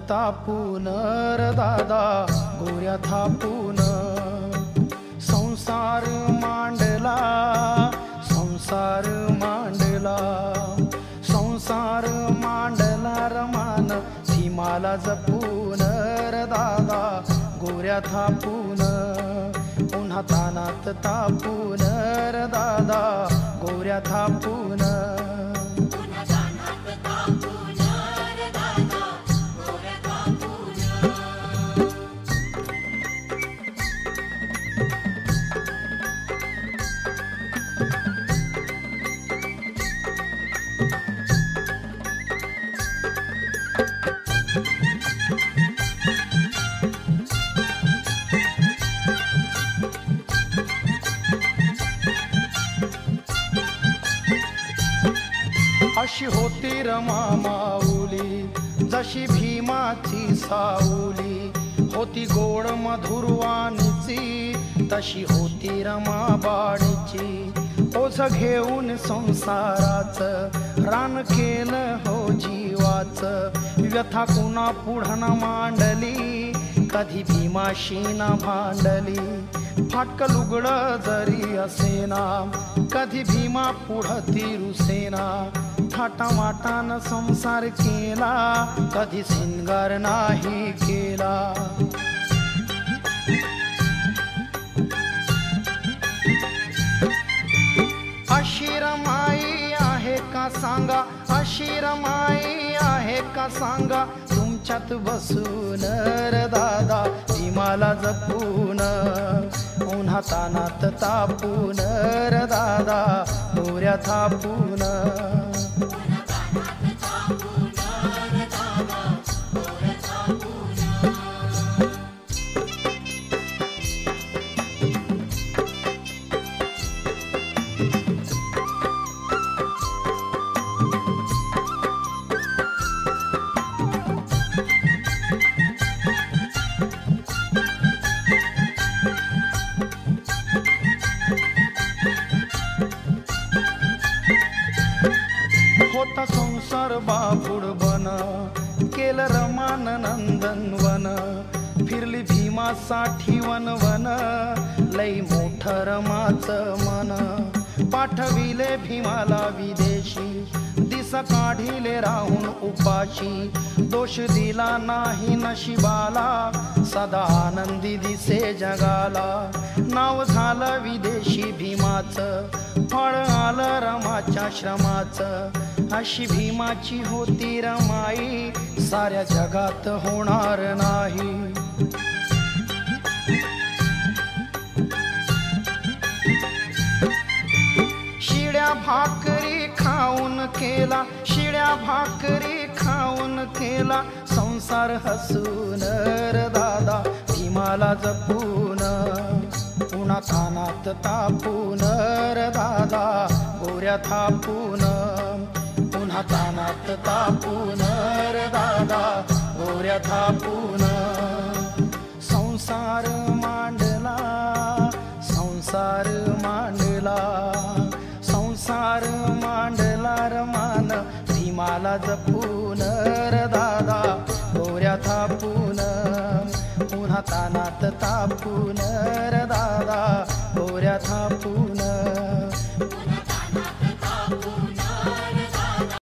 तापून र दादा गोऱ्या थापून संसार मांडला, संसार मांडला, संसार मांडला रमान भीमाला जपून र दादा गोऱ्या थापून पुन्हा तानात तापून र दादा गोऱ्या थापून अशी होती रमा माऊली जशी भीमाची साऊली होती गोड मधुर वाणीची तशी होती रमा बाणीची ओझ घेऊन संसाराचं रान केलं हो जीवाचं व्यथा कुणा पुढं मांडली कधी भीमाशी ना भांडली फाटक लुगड जरी असेना कधी भीमा पुढती रुसेना थाटामाटान संसार केला कधी सिंगार नाही केला अशी रमाई आहे का सांगा, अशी रमाई आहे का सांगा तुमच्यात बसून र दादा भीमाला जपून उन्हा तानात तापून र दादा गोऱ्या थापून होता संसार बापुड बन केलं रमान नंदन वन फिरली भीमासाठी वन वन लई मोठ रमाचं मन पाठविले भीमाला विदेशी दिस काढिले राहून उपाशी दोष दिला नाही नशिबाला सदा आनंदी दिसे जगाला नाव झालं विदेशी भीमाचं फळ आलं रमाच्या श्रमाचं अशी भीमाची होती रमाई साऱ्या जगात होणार नाही शिड्या भाकरी खाऊन केला, शिड्या भाकरी खाऊन केला संसार हसून र दादा भीमाला जपून पुन्हा तानात तापून र दादा गोऱ्या थापून पुन्हा तानात तापून र दादा गोऱ्या थापून संसार मांडला, संसार मांडला, संसार मांडला रमान भीमाला जपून र दादा गोऱ्या थापून पुन्हा तानात तापून र दादा गोऱ्या थापून